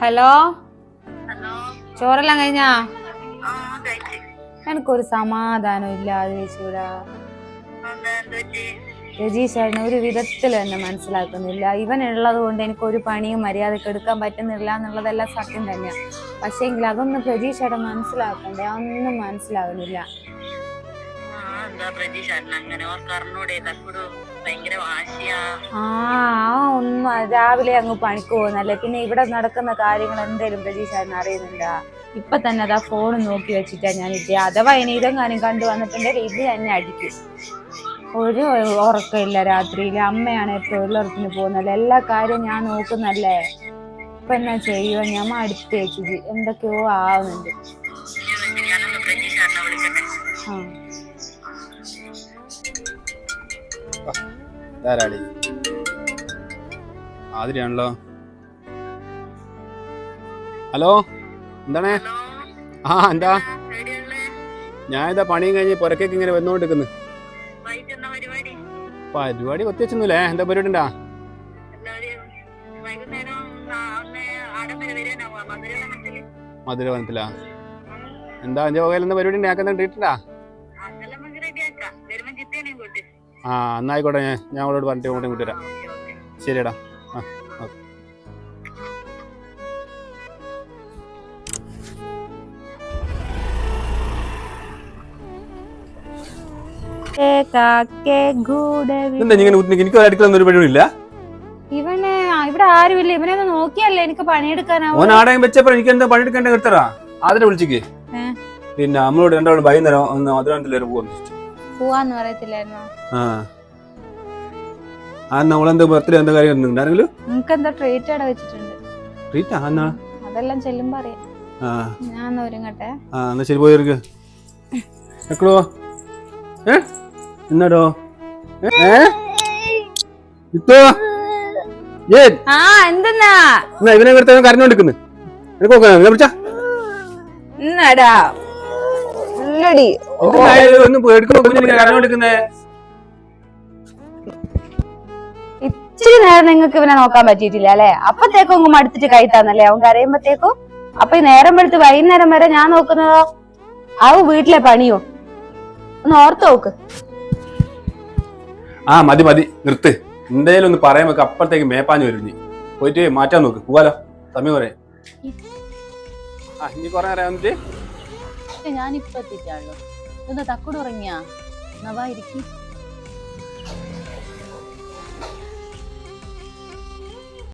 Hello, ചോറെല്ലാം കഴിഞ്ഞാ? എനിക്കൊരു സമാധാനം ഇല്ലാതെ ചേച്ചിടാ. രജീഷേട്ടന് ഒരു വിധത്തിൽ എന്നെ മനസ്സിലാക്കുന്നില്ല. ഇവനുള്ളത് കൊണ്ട് എനിക്കൊരു പണിയും മര്യാദക്ക് എടുക്കാൻ പറ്റുന്നില്ല എന്നുള്ളതെല്ലാം സത്യം തന്നെയാണ്. പക്ഷേങ്കിൽ അതൊന്നും രജീഷേട്ടൻ മനസ്സിലാക്കണ്ടേ? അതൊന്നും മനസ്സിലാകുന്നില്ല. ഒന്നും രാവിലെ അങ്ങ് പണിക്ക് പോകുന്നല്ലേ, പിന്നെ ഇവിടെ നടക്കുന്ന കാര്യങ്ങൾ എന്തേലും പ്രതീക്ഷ അറിയുന്നില്ല. ഇപ്പൊ തന്നെ അതാ ഫോൺ നോക്കി വെച്ചിട്ടാ ഞാൻ ഇരിക്കുക. അഥവാ ഇനി ഇതെങ്ങാനും കണ്ടു വന്നിട്ടുണ്ടെങ്കിൽ ഇത് തന്നെ അടിക്കും. ഒരു ഉറക്കമില്ല രാത്രിയില്. അമ്മയാണ് തൊഴിലുറപ്പിന് പോകുന്നല്ലേ, എല്ലാ കാര്യവും ഞാൻ നോക്കുന്നല്ലേ. ഇപ്പൊ എന്നാ ചെയ്യുക? ഞാൻ അടുത്തേക്ക് എന്തൊക്കെയോ ആവുന്നുണ്ട്. ആതിരയാണല്ലോ. ഹലോ, എന്താണ്? എന്താ? ഞാനിതാ പണിയും കഴിഞ്ഞ് പുരക്കേക്ക് ഇങ്ങനെ വന്നോണ്ടിരിക്കുന്നു. പരിപാടി ഒത്തിവെച്ചൊന്നുമില്ലേ? എന്താ പരിപാടി ഉണ്ടാ? മധുരവനത്തിലാ? എന്താ എന്റെ വകയിൽ എന്താ പരിപാടി ഉണ്ട്? ഞാൻ ട്രീറ്റുണ്ടാ? എന്നായിക്കോട്ടെ, ഞാൻ അവളോട് പറഞ്ഞിട്ട് ഇങ്ങോട്ടും ഇങ്ങോട്ട് വരാം. ശരിയടാ. എനിക്ക് അടുക്കളൊന്നും ഒരു പരിപാടിയില്ല. ഇവനെ ഇവിടെ ആരുമില്ല. ഇവനെ ഒന്ന് നോക്കിയല്ലേ എനിക്ക് പണിയെടുക്കാനാവും. ഓൻ ആടകം വെച്ചപ്പോ എനിക്ക് എന്താ പണിയെടുക്കേണ്ട എടുത്തറാ അതിനെ വിളിച്ചിക്ക്. പിന്നെ നമ്മളോട് രണ്ടാളും വൈകുന്നേരം ഒന്ന് മധുരത്തിൽ പോവാന്ന് പറയത്തില്ലായിരുന്നോ? നമ്മളെന്താ ബർത്ത്ഡേ എന്താ കാര്യം ഉണ്ടായിരുന്നെങ്കിലും നിനക്ക് എന്താ ട്രീറ്റ് അവിടെ വെച്ചിട്ടുണ്ട്. ട്രീറ്റാ? അതെല്ലാം ചെല്ലുമ്പോ അറിയാം. ഞാൻ ഒരുങ്ങട്ടെ. എന്നാ ശരി, പോയിരിക്ക. എക്കടോ എന്നാടോ എന്തെന്നാ ഇവനെ കരഞ്ഞോണ്ടിരിക്കുന്നു. ഇച്ചിരി നേരം നിങ്ങൾക്ക് ഇവനെ നോക്കാൻ പറ്റിയിട്ടില്ല അല്ലെ? അപ്പത്തേക്കും ഒന്നും മടുത്തിട്ട് കഴിത്താന്നല്ലേ അവൻ കരയുമ്പത്തേക്കും. അപ്പൊ ഈ നേരം വെളുത്ത് വൈകുന്നേരം വരെ ഞാൻ നോക്കുന്നതോ? വീട്ടിലെ പണിയോ? ഒന്ന് ഓർത്ത് നോക്ക്. മതി മതി, നിർത്ത്. എന്തായാലും ഒന്ന് പറയാൻ വെക്ക്. അപ്പഴത്തേക്ക് മേപ്പാഞ്ഞു വരും. പോയിട്ട് മാറ്റാൻ നോക്ക്. പോവാലോ, സമയം പറയാം. ഇനി കൊറേ അറിയാൻ വന്നിട്ട് ഞാനിപ്പോ എത്തിക്കാണല്ലോ. തക്കുട് ഉറങ്ങിയാ നവായിരിക്കും.